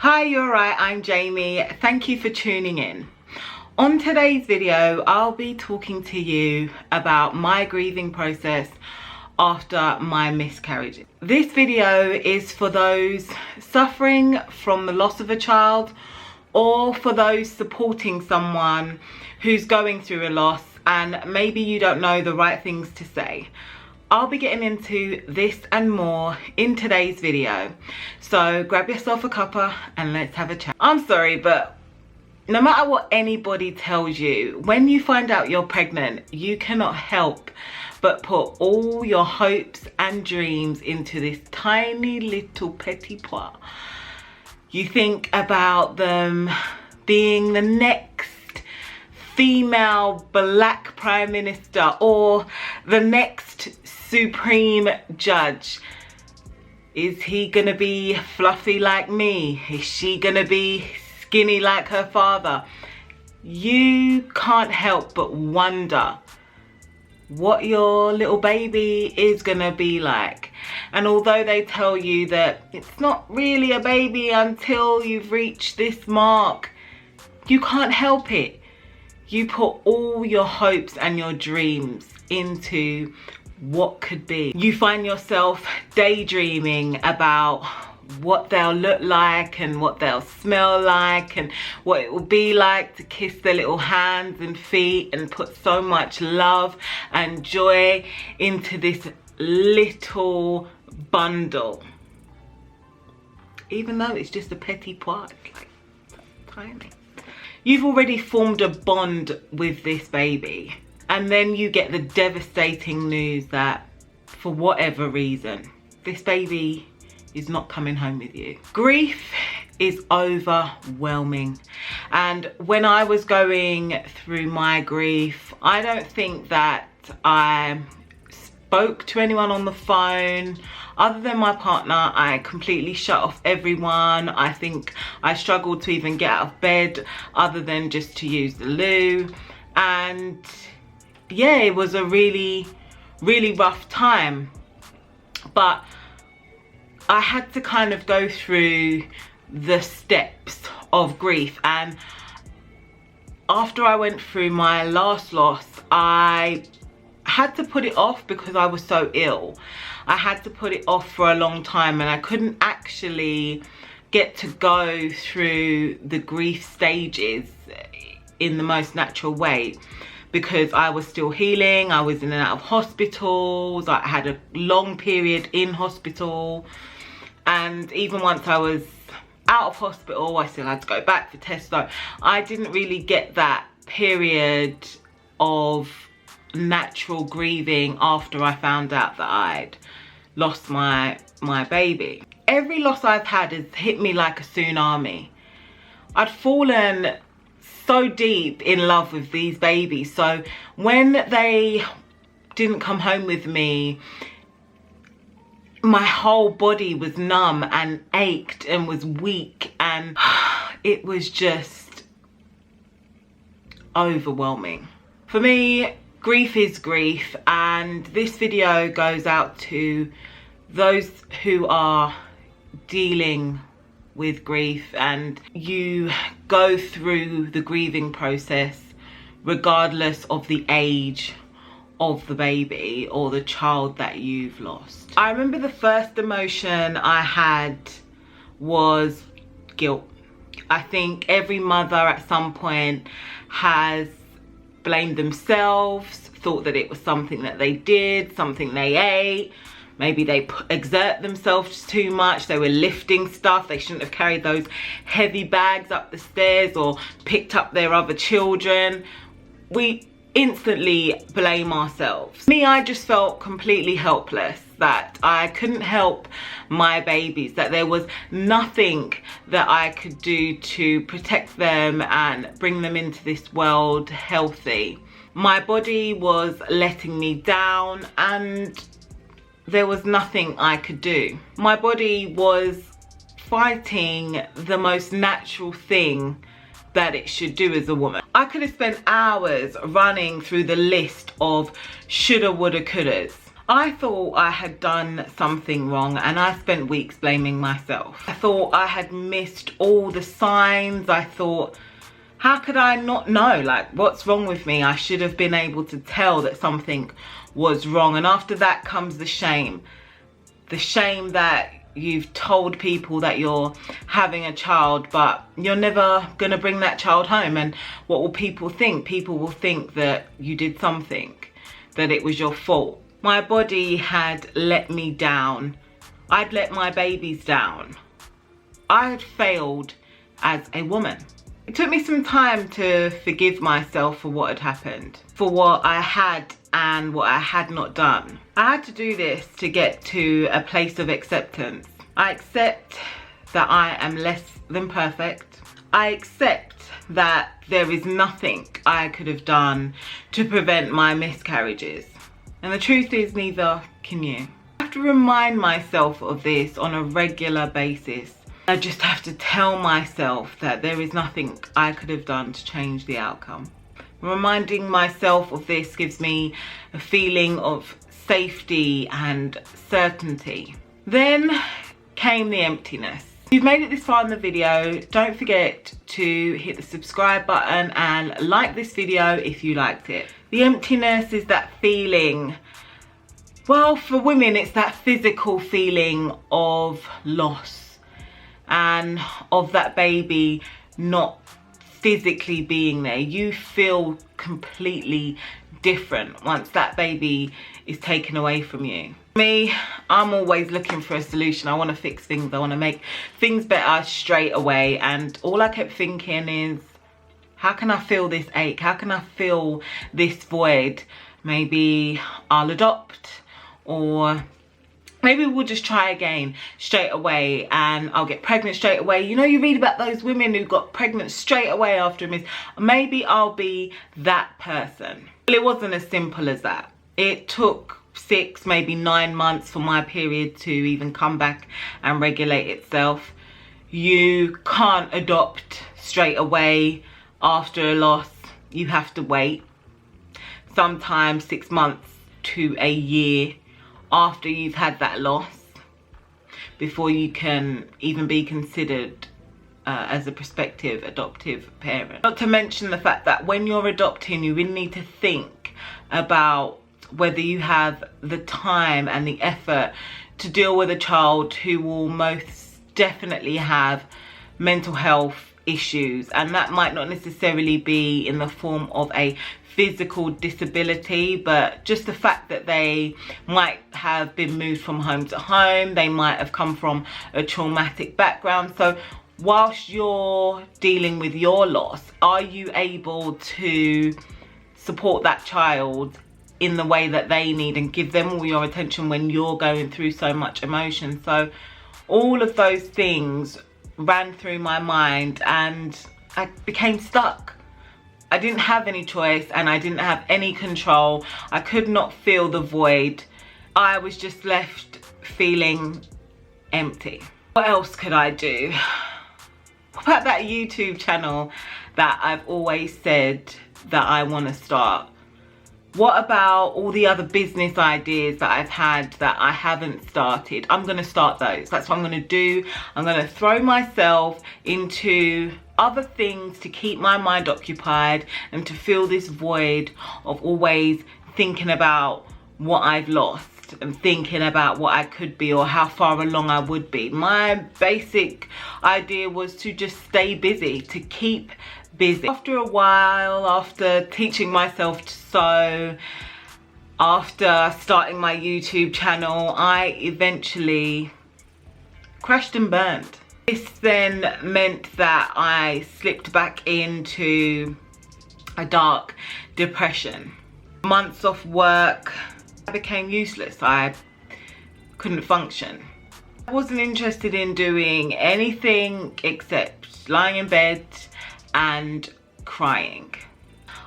Hi, you're right, I'm Jamie. Thank you for tuning in. On today's video, I'll be talking to you about my grieving process after my miscarriage. This video is for those suffering from the loss of a child or for those supporting someone who's going through a loss and maybe you don't know the right things to say. I'll be getting into this and more in today's video. So grab yourself a cuppa and let's have a chat. I'm sorry, but no matter what anybody tells you, when you find out you're pregnant, you cannot help but put all your hopes and dreams into this tiny little petit pois. You think about them being the next female black prime minister or the next supreme judge. Is he gonna be fluffy like me? Is she gonna be skinny like her father? You can't help but wonder what your little baby is gonna be like. And although they tell you that it's not really a baby until you've reached this mark, you can't help it. You put all your hopes and your dreams into what could be. You find yourself daydreaming about what they'll look like and what they'll smell like and what it will be like to kiss their little hands and feet and put so much love and joy into this little bundle. Even though it's just a petit pois, it's like tiny. You've already formed a bond with this baby, and then you get the devastating news that for whatever reason, this baby is not coming home with you. Grief is overwhelming. And when I was going through my grief, I don't think that I spoke to anyone on the phone other than my partner. I completely shut off everyone. I think I struggled to even get out of bed other than just to use the loo. And yeah, it was a really rough time. But I had to kind of go through the steps of grief. And after I went through my last loss, I had to put it off because I was so ill. I had to put it off for a long time and I couldn't actually get to go through the grief stages in the most natural way because I was still healing. I was in and out of hospitals. I had a long period in hospital, and even once I was out of hospital, I still had to go back for tests. So I didn't really get that period of natural grieving after I found out that I'd lost my baby. Every loss I've had has hit me like a tsunami. I'd fallen so deep in love with these babies, so when they didn't come home with me, my whole body was numb and ached and was weak, and it was just overwhelming. For me, grief is grief, and this video goes out to those who are dealing with grief and you go through the grieving process regardless of the age of the baby or the child that you've lost. I remember the first emotion I had was guilt. I think every mother at some point has blamed themselves, thought that it was something that they did, something they ate. Maybe they exert themselves too much. They were lifting stuff. They shouldn't have carried those heavy bags up the stairs or picked up their other children. We instantly blame ourselves. Me, I just felt completely helpless, that I couldn't help my babies, that there was nothing that I could do to protect them and bring them into this world healthy. My body was letting me down and there was nothing I could do. My body was fighting the most natural thing that it should do as a woman. I could have spent hours running through the list of shoulda, woulda, couldas. I thought I had done something wrong, and I spent weeks blaming myself. I thought I had missed all the signs. I thought, how could I not know? Like, what's wrong with me? I should have been able to tell that something was wrong. And after that comes the shame. The shame that you've told people that you're having a child, but you're never gonna bring that child home. And what will people think? People will think that you did something, that it was your fault. My body had let me down. I'd let my babies down. I had failed as a woman. It took me some time to forgive myself for what had happened, for what I had and what I had not done. I had to do this to get to a place of acceptance. I accept that I am less than perfect. I accept that there is nothing I could have done to prevent my miscarriages. And the truth is, neither can you. I have to remind myself of this on a regular basis. I just have to tell myself that there is nothing I could have done to change the outcome. Reminding myself of this gives me a feeling of safety and certainty. Then came the emptiness. If you've made it this far in the video, don't forget to hit the subscribe button and like this video if you liked it. The emptiness is that feeling, well, for women it's that physical feeling of loss and of that baby not physically being there. You feel completely different once that baby is taken away from you. Me, I'm always looking for a solution. I want to fix things. I want to make things better straight away. And all I kept thinking is, how can I fill this ache? How can I fill this void? Maybe I'll adopt, or maybe we'll just try again straight away and I'll get pregnant straight away. You know, you read about those women who got pregnant straight away after a miss. Maybe I'll be that person. Well, it wasn't as simple as that. It took 6, maybe 9 months for my period to even come back and regulate itself. You can't adopt straight away after a loss. You have to wait. Sometimes 6 months to a year after you've had that loss before you can even be considered as a prospective adoptive parent. Not to mention the fact that when you're adopting, you really need to think about whether you have the time and the effort to deal with a child who will most definitely have mental health issues, and that might not necessarily be in the form of a physical disability, but just the fact that they might have been moved from home to home, they might have come from a traumatic background. So whilst you're dealing with your loss, are you able to support that child in the way that they need and give them all your attention when you're going through so much emotion? So all of those things ran through my mind and I became stuck. I didn't have any choice and I didn't have any control. I could not fill the void. I was just left feeling empty. What else could I do? What about that YouTube channel that I've always said that I want to start? What about all the other business ideas that I've had that I haven't started? I'm going to start those. That's what I'm going to do. I'm going to throw myself into other things to keep my mind occupied and to fill this void of always thinking about what I've lost and thinking about what I could be or how far along I would be. My basic idea was to just stay busy, to keep busy. After a while, after teaching myself to sew, after starting my YouTube channel, I eventually crashed and burned. This then meant that I slipped back into a dark depression. Months off work, I became useless. I couldn't function. I wasn't interested in doing anything except lying in bed and crying.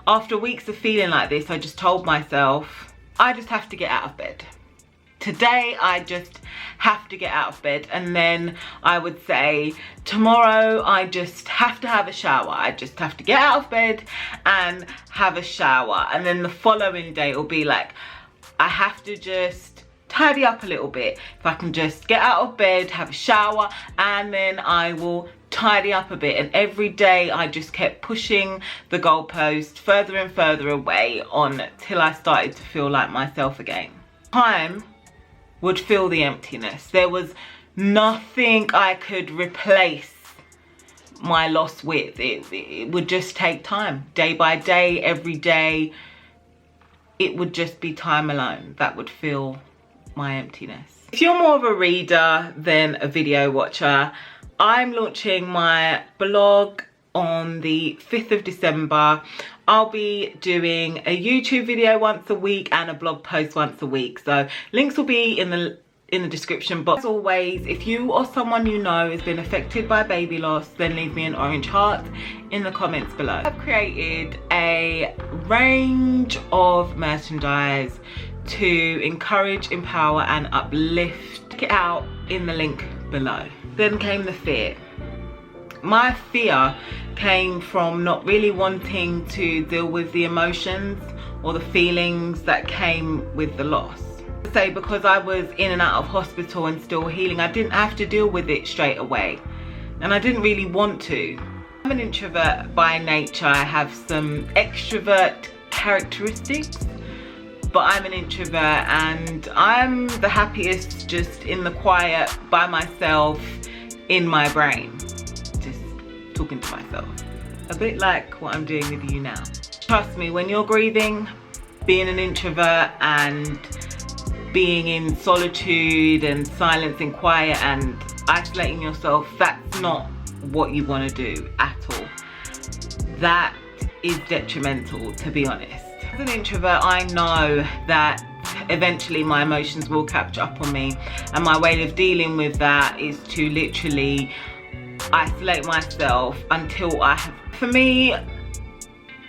After weeks of feeling like this, I just told myself, I just have to get out of bed. Today, I just have to get out of bed. And then I would say, tomorrow, I just have to have a shower. I just have to get out of bed and have a shower. And then the following day, it'll be like, I have to just tidy up a little bit. If I can just get out of bed, have a shower, and then I will tidy up a bit. And every day I just kept pushing the goalpost further and further away till I started to feel like myself again. Time would fill the emptiness. There was nothing I could replace my loss with. It would just take time, day by day, every day. It would just be time alone that would fill my emptiness. If you're more of a reader than a video watcher, I'm launching my blog on the 5th of December. I'll be doing a YouTube video once a week and a blog post once a week. So links will be in the description box. As always, if you or someone you know has been affected by baby loss, then leave me an orange heart in the comments below. I've created a range of merchandise to encourage, empower and uplift. Check it out in the link below. Then came the fear. My fear came from not really wanting to deal with the emotions or the feelings that came with the loss. Say, because I was in and out of hospital and still healing, I didn't have to deal with it straight away, and I didn't really want to. I'm an introvert by nature. I have some extrovert characteristics, but I'm an introvert and I'm the happiest just in the quiet by myself in my brain, just talking to myself, a bit like what I'm doing with you now. Trust me, when you're grieving, being an introvert and being in solitude and silence and quiet and isolating yourself, that's not what you want to do at all. That is detrimental, to be honest. As an introvert, I know that eventually my emotions will catch up on me, and my way of dealing with that is to literally isolate myself until I have. For me,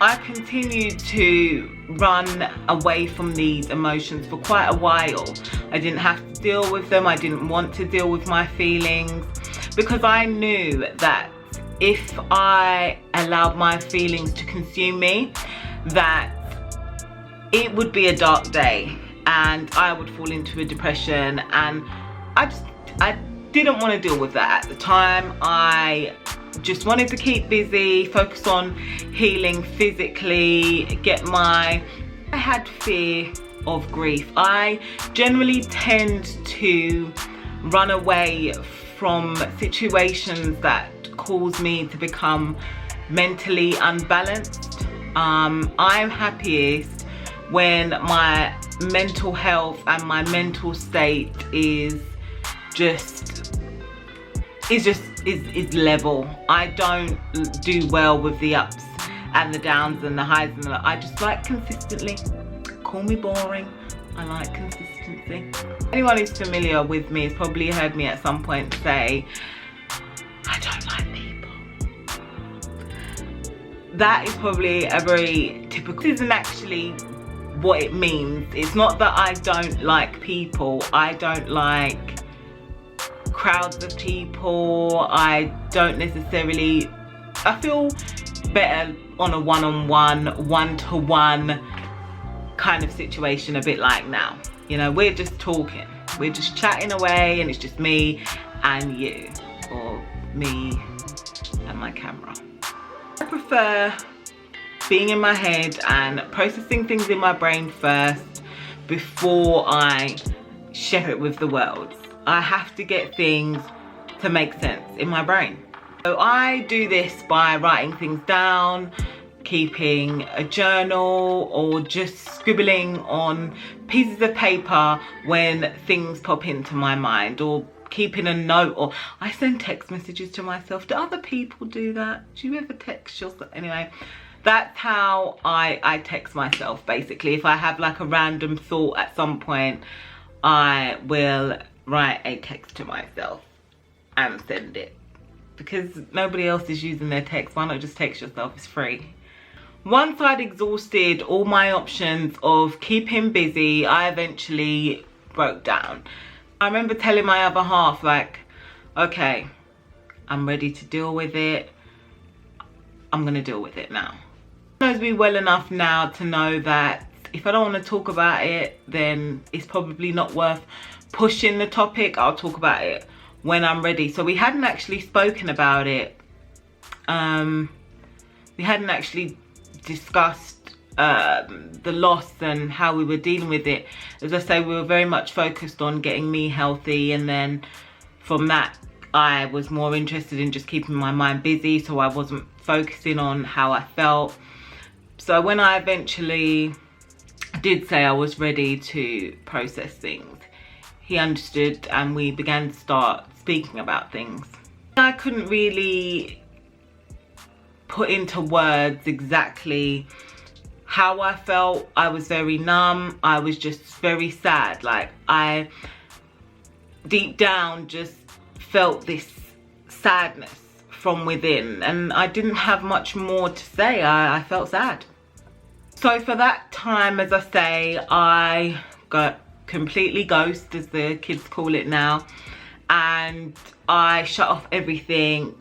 I continued to run away from these emotions for quite a while. I didn't have to deal with them. I didn't want to deal with my feelings, because I knew that if I allowed my feelings to consume me, that it would be a dark day and I would fall into a depression, and I didn't want to deal with that at the time. I just wanted to keep busy, focus on healing physically, I had fear of grief. I generally tend to run away from situations that cause me to become mentally unbalanced. I'm happiest when my mental health and my mental state is level. I don't do well with the ups and the downs and the highs and I just like consistency. Call me boring, I like consistency. Anyone who's familiar with me has probably heard me at some point say, I don't like people. That is probably a very typical, this isn't actually what it means. It's not that I don't like people, I don't like crowds of people. I don't necessarily, I feel better on a one-on-one, one-to-one kind of situation, a bit like now. You know, we're just talking, we're just chatting away and it's just me and you, or me and my camera. I prefer being in my head and processing things in my brain first before I share it with the world. I have to get things to make sense in my brain. So I do this by writing things down, keeping a journal, or just scribbling on pieces of paper when things pop into my mind, or keeping a note, or I send text messages to myself. Do other people do that? Do you ever text yourself? Anyway, that's how I text myself basically. If I have like a random thought at some point, I will write a text to myself and send it, because nobody else is using their text. Why not just text yourself? It's free. Once I'd exhausted all my options of keeping busy, I eventually broke down. I remember telling my other half, like, okay, I'm ready to deal with it. I'm gonna deal with it now. He knows me well enough now to know that if I don't want to talk about it, then it's probably not worth pushing the topic. I'll talk about it when I'm ready. So we hadn't actually spoken about it. We hadn't actually discussed the loss and how we were dealing with it. As I say, we were very much focused on getting me healthy, and then from that I was more interested in just keeping my mind busy, so I wasn't focusing on how I felt. So when I eventually did say I was ready to process things, he understood and we began to start speaking about things. I couldn't really put into words exactly how I felt. I was very numb. I was just very sad. Like, I deep down just felt this sadness from within, and I didn't have much more to say. I felt sad. So for that time, as I say, I got completely ghost, as the kids call it now, and I shut off everything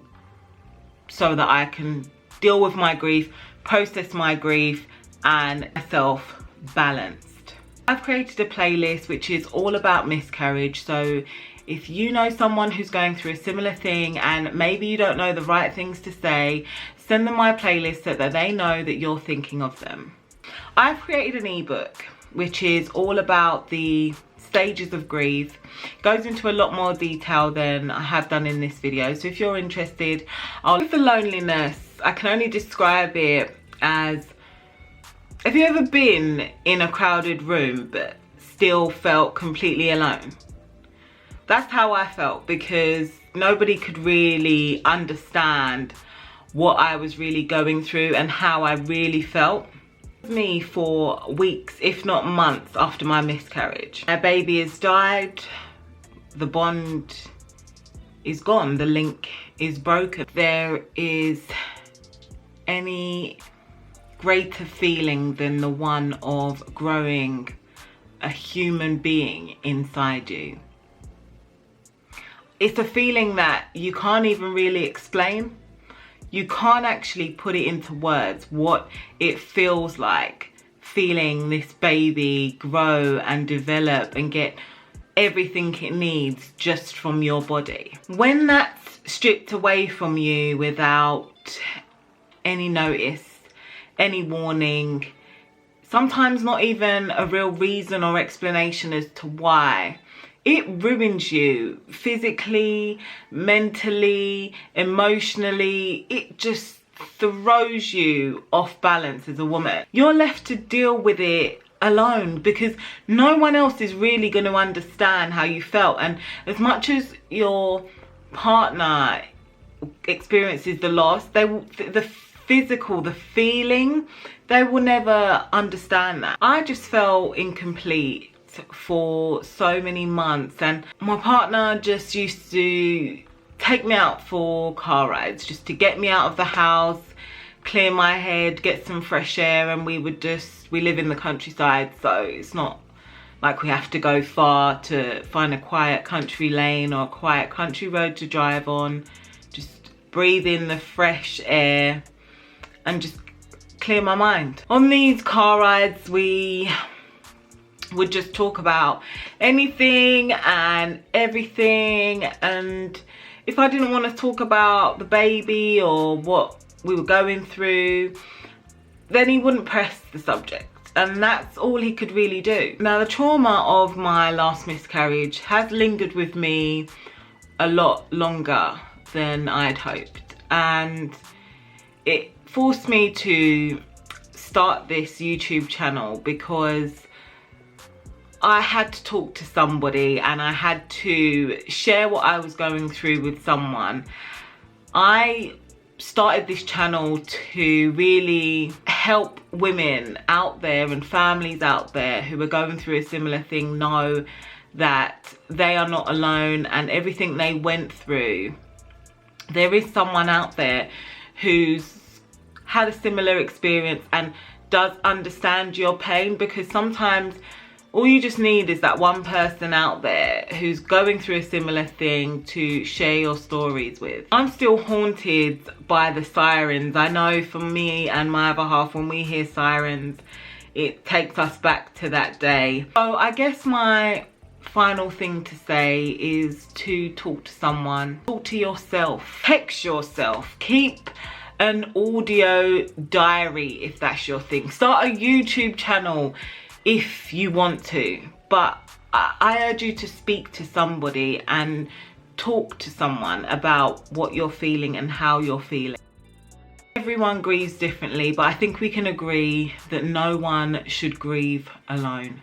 so that I can deal with my grief, process my grief, and myself balanced. I've created a playlist which is all about miscarriage, so if you know someone who's going through a similar thing and maybe you don't know the right things to say, send them my playlist so that they know that you're thinking of them. I've created an ebook which is all about the stages of grief. It goes into a lot more detail than I have done in this video, so if you're interested, with the loneliness, I can only describe it as, have you ever been in a crowded room but still felt completely alone? That's how I felt, because nobody could really understand what I was really going through and how I really felt. Me for weeks, if not months, after my miscarriage. My baby has died, the bond is gone, the link is broken. There is any greater feeling than the one of growing a human being inside you. It's a feeling that you can't even really explain. You can't actually put it into words what it feels like, feeling this baby grow and develop and get everything it needs just from your body. When that's stripped away from you without any notice, any warning, sometimes not even a real reason or explanation as to why, it ruins you physically, mentally, emotionally. It just throws you off balance as a woman. You're left to deal with it alone because no one else is really going to understand how you felt. And as much as your partner experiences the loss, the physical, the feeling, they will never understand that. I just felt incomplete for so many months, and my partner just used to take me out for car rides just to get me out of the house, clear my head, get some fresh air, and we live in the countryside, so it's not like we have to go far to find a quiet country lane or a quiet country road to drive on. Just breathe in the fresh air and just clear my mind. On these car rides, we would just talk about anything and everything, and if I didn't want to talk about the baby or what we were going through, then he wouldn't press the subject, and that's all he could really do. Now, the trauma of my last miscarriage has lingered with me a lot longer than I'd hoped, and it forced me to start this YouTube channel because I had to talk to somebody and I had to share what I was going through with someone. I started this channel to really help women out there and families out there who are going through a similar thing know that they are not alone, and everything they went through, there is someone out there who's had a similar experience and does understand your pain, because sometimes all you just need is that one person out there who's going through a similar thing to share your stories with. I'm still haunted by the sirens. I know for me and my other half, when we hear sirens, it takes us back to that day. So I guess my final thing to say is to talk to someone, talk to yourself, text yourself, keep an audio diary if that's your thing, start a YouTube channel if you want to, but I urge you to speak to somebody and talk to someone about what you're feeling and how you're feeling. Everyone grieves differently, but I think we can agree that no one should grieve alone.